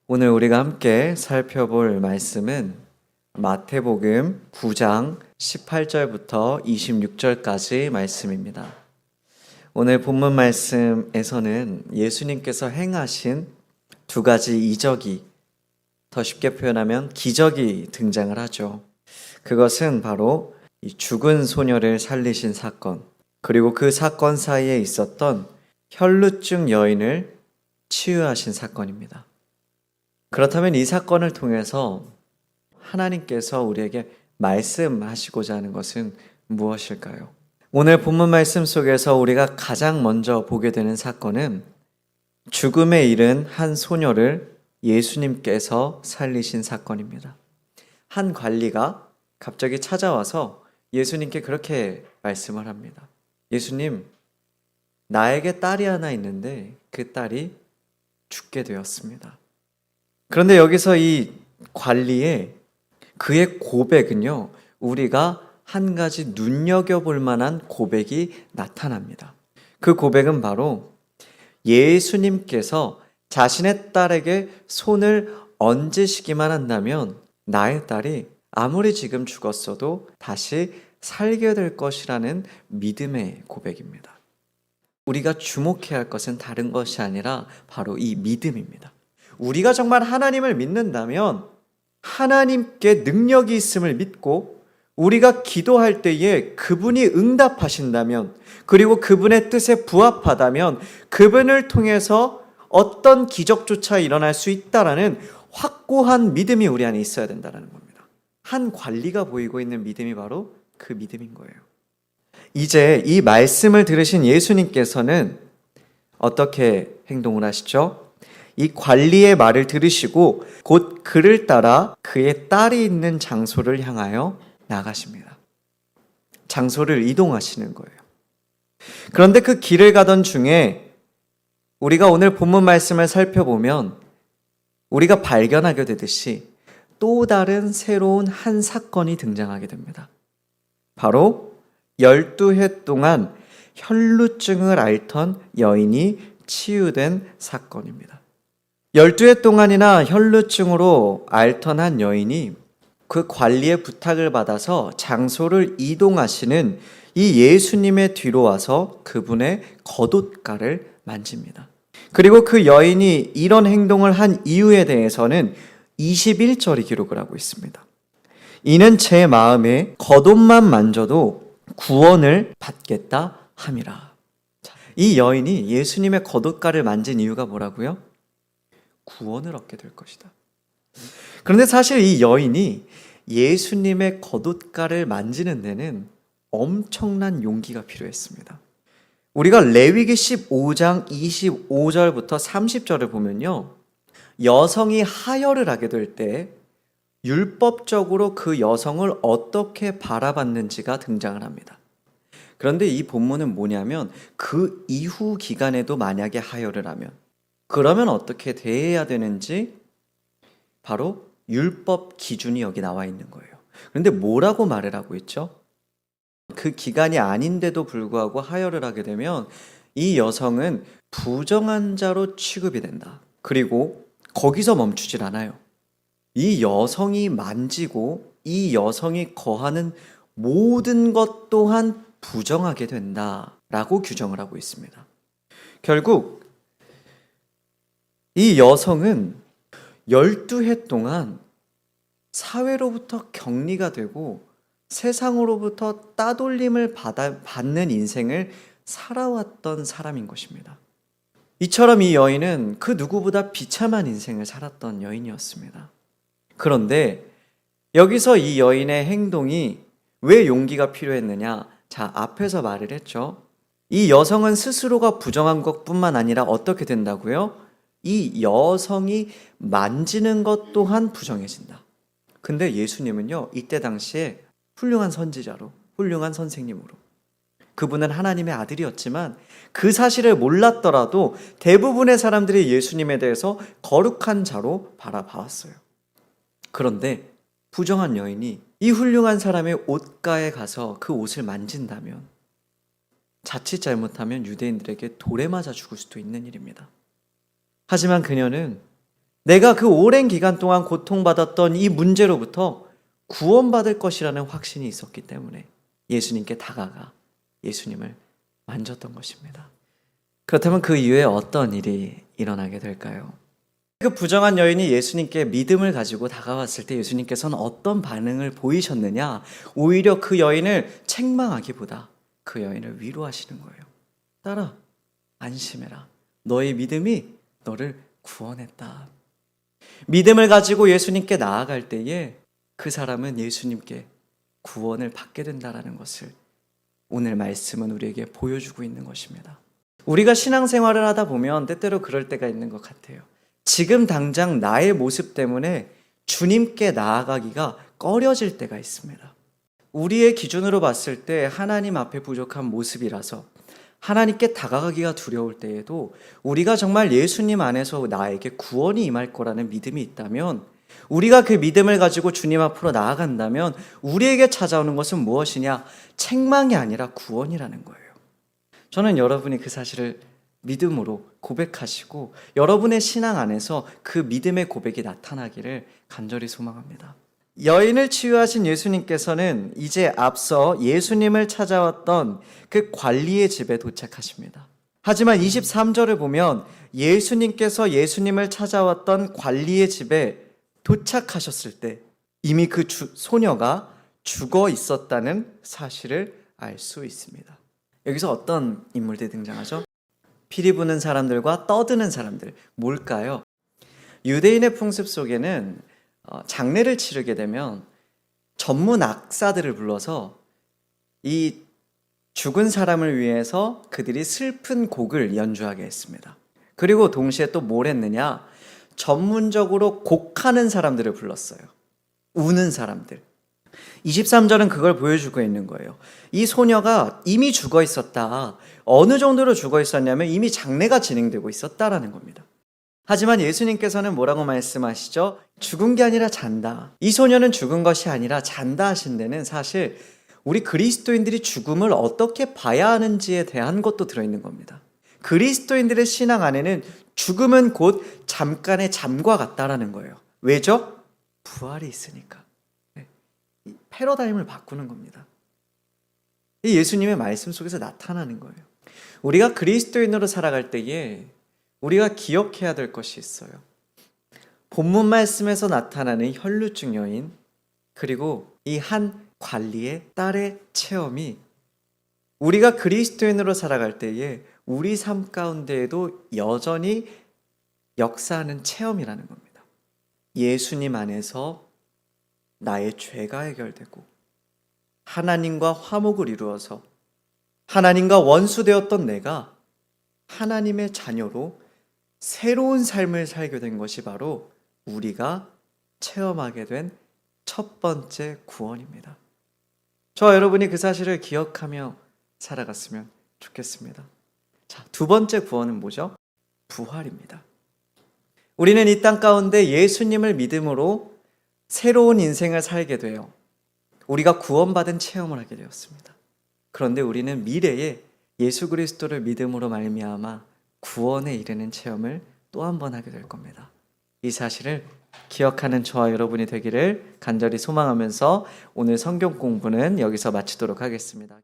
오늘 우리가 함께 살펴볼 말씀은 마태복음 9장 18절부터 26절까지 말씀입니다. 오늘 본문 말씀에서는 예수님께서 행하신 두 가지 이적이, 더 쉽게 표현하면 기적이 등장을 하죠. 그것은 바로 이 죽은 소녀를 살리신 사건, 그리고 그 사건 사이에 있었던 혈루증 여인을 치유하신 사건입니다. 그렇다면 이 사건을 통해서 하나님께서 우리에게 말씀하시고자 하는 것은 무엇일까요? 오늘 본문 말씀 속에서 우리가 가장 먼저 보게 되는 사건은 죽음에 이른 한 소녀를 예수님께서 살리신 사건입니다. 한 관리가 갑자기 찾아와서 예수님께 그렇게 말씀을 합니다. 예수님, 나에게 딸이 하나 있는데 그 딸이 죽게 되었습니다. 그런데 여기서 이 관리의 그의 고백은요, 우리가 한 가지 눈여겨볼 만한 고백이 나타납니다. 그 고백은 바로 예수님께서 자신의 딸에게 손을 얹으시기만 한다면 나의 딸이 아무리 지금 죽었어도 다시 살게 될 것이라는 믿음의 고백입니다. 우리가 주목해야 할 것은 다른 것이 아니라 바로 이 믿음입니다. 우리가 정말 하나님을 믿는다면 하나님께 능력이 있음을 믿고 우리가 기도할 때에 그분이 응답하신다면, 그리고 그분의 뜻에 부합하다면 그분을 통해서 어떤 기적조차 일어날 수 있다라는 확고한 믿음이 우리 안에 있어야 된다는 겁니다. 한 관리가 보이고 있는 믿음이 바로 그 믿음인 거예요. 이제 이 말씀을 들으신 예수님께서는 어떻게 행동을 하시죠? 이 관리의 말을 들으시고 곧 그를 따라 그의 딸이 있는 장소를 향하여 나가십니다. 장소를 이동하시는 거예요. 그런데 그 길을 가던 중에 우리가 오늘 본문 말씀을 살펴보면 우리가 발견하게 되듯이 또 다른 새로운 한 사건이 등장하게 됩니다. 바로 12해 동안 혈루증을 앓던 여인이 치유된 사건입니다. 12해 동안이나 혈루증으로 앓던 한 여인이 그 관리의 부탁을 받아서 장소를 이동하시는 이 예수님의 뒤로 와서 그분의 겉옷가를 만집니다. 그리고 그 여인이 이런 행동을 한 이유에 대해서는 21절이 기록을 하고 있습니다. 이는 제 마음에 겉옷만 만져도 구원을 받겠다 함이라. 이 여인이 예수님의 겉옷가를 만진 이유가 뭐라고요? 구원을 얻게 될 것이다. 그런데 사실 이 여인이 예수님의 겉옷가를 만지는 데는 엄청난 용기가 필요했습니다. 우리가 레위기 15장 25절부터 30절을 보면요, 여성이 하혈을 하게 될 때 율법적으로 그 여성을 어떻게 바라봤는지가 등장을 합니다. 그런데 이 본문은 뭐냐면 그 이후 기간에도 만약에 하혈을 하면 그러면 어떻게 대해야 되는지 바로 율법 기준이 여기 나와 있는 거예요. 그런데 뭐라고 말을 하고 있죠? 그 기간이 아닌데도 불구하고 하혈을 하게 되면 이 여성은 부정한 자로 취급이 된다. 그리고 거기서 멈추질 않아요. 이 여성이 만지고 이 여성이 거하는 모든 것 또한 부정하게 된다라고 규정을 하고 있습니다. 결국 이 여성은 12해 동안 사회로부터 격리가 되고 세상으로부터 따돌림을 받는 인생을 살아왔던 사람인 것입니다. 이처럼 이 여인은 그 누구보다 비참한 인생을 살았던 여인이었습니다. 그런데 여기서 이 여인의 행동이 왜 용기가 필요했느냐? 자, 앞에서 말을 했죠. 이 여성은 스스로가 부정한 것뿐만 아니라 어떻게 된다고요? 이 여성이 만지는 것 또한 부정해진다. 근데 예수님은요, 이때 당시에 훌륭한 선지자로, 훌륭한 선생님으로, 그분은 하나님의 아들이었지만 그 사실을 몰랐더라도 대부분의 사람들이 예수님에 대해서 거룩한 자로 바라봐왔어요. 그런데 부정한 여인이 이 훌륭한 사람의 옷가에 가서 그 옷을 만진다면 자칫 잘못하면 유대인들에게 돌에 맞아 죽을 수도 있는 일입니다. 하지만 그녀는 내가 그 오랜 기간 동안 고통받았던 이 문제로부터 구원받을 것이라는 확신이 있었기 때문에 예수님께 다가가 예수님을 만졌던 것입니다. 그렇다면 그 이후에 어떤 일이 일어나게 될까요? 그 부정한 여인이 예수님께 믿음을 가지고 다가왔을 때 예수님께서는 어떤 반응을 보이셨느냐? 오히려 그 여인을 책망하기보다 그 여인을 위로하시는 거예요. 딸아, 안심해라. 너의 믿음이 너를 구원했다. 믿음을 가지고 예수님께 나아갈 때에 그 사람은 예수님께 구원을 받게 된다는 것을 오늘 말씀은 우리에게 보여주고 있는 것입니다. 우리가 신앙생활을 하다 보면 때때로 그럴 때가 있는 것 같아요. 지금 당장 나의 모습 때문에 주님께 나아가기가 꺼려질 때가 있습니다. 우리의 기준으로 봤을 때 하나님 앞에 부족한 모습이라서 하나님께 다가가기가 두려울 때에도 우리가 정말 예수님 안에서 나에게 구원이 임할 거라는 믿음이 있다면, 우리가 그 믿음을 가지고 주님 앞으로 나아간다면 우리에게 찾아오는 것은 무엇이냐? 책망이 아니라 구원이라는 거예요. 저는 여러분이 그 사실을 믿음으로 고백하시고 여러분의 신앙 안에서 그 믿음의 고백이 나타나기를 간절히 소망합니다. 여인을 치유하신 예수님께서는 이제 앞서 예수님을 찾아왔던 그 관리의 집에 도착하십니다. 하지만 23절을 보면 예수님께서 예수님을 찾아왔던 관리의 집에 도착하셨을 때 이미 그 소녀가 죽어 있었다는 사실을 알 수 있습니다. 여기서 어떤 인물들이 등장하죠? 피리 부는 사람들과 떠드는 사람들, 뭘까요? 유대인의 풍습 속에는 장례를 치르게 되면 전문 악사들을 불러서 이 죽은 사람을 위해서 그들이 슬픈 곡을 연주하게 했습니다. 그리고 동시에 또 뭘 했느냐? 전문적으로 곡하는 사람들을 불렀어요. 우는 사람들. 23절은 그걸 보여주고 있는 거예요. 이 소녀가 이미 죽어 있었다. 어느 정도로 죽어 있었냐면 이미 장례가 진행되고 있었다라는 겁니다. 하지만 예수님께서는 뭐라고 말씀하시죠? 죽은 게 아니라 잔다. 이 소녀는 죽은 것이 아니라 잔다 하신 데는 사실 우리 그리스도인들이 죽음을 어떻게 봐야 하는지에 대한 것도 들어있는 겁니다. 그리스도인들의 신앙 안에는 죽음은 곧 잠깐의 잠과 같다라는 거예요. 왜죠? 부활이 있으니까. 패러다임을 바꾸는 겁니다. 이 예수님의 말씀 속에서 나타나는 거예요. 우리가 그리스도인으로 살아갈 때에 우리가 기억해야 될 것이 있어요. 본문 말씀에서 나타나는 혈루증 여인, 그리고 이 한 관리의 딸의 체험이 우리가 그리스도인으로 살아갈 때에 우리 삶 가운데에도 여전히 역사하는 체험이라는 겁니다. 예수님 안에서 나의 죄가 해결되고 하나님과 화목을 이루어서 하나님과 원수되었던 내가 하나님의 자녀로 새로운 삶을 살게 된 것이 바로 우리가 체험하게 된 첫 번째 구원입니다. 저와 여러분이 그 사실을 기억하며 살아갔으면 좋겠습니다. 자, 두 번째 구원은 뭐죠? 부활입니다. 우리는 이 땅 가운데 예수님을 믿음으로 새로운 인생을 살게 되어 우리가 구원받은 체험을 하게 되었습니다. 그런데 우리는 미래에 예수 그리스도를 믿음으로 말미암아 구원에 이르는 체험을 또 한 번 하게 될 겁니다. 이 사실을 기억하는 저와 여러분이 되기를 간절히 소망하면서 오늘 성경 공부는 여기서 마치도록 하겠습니다.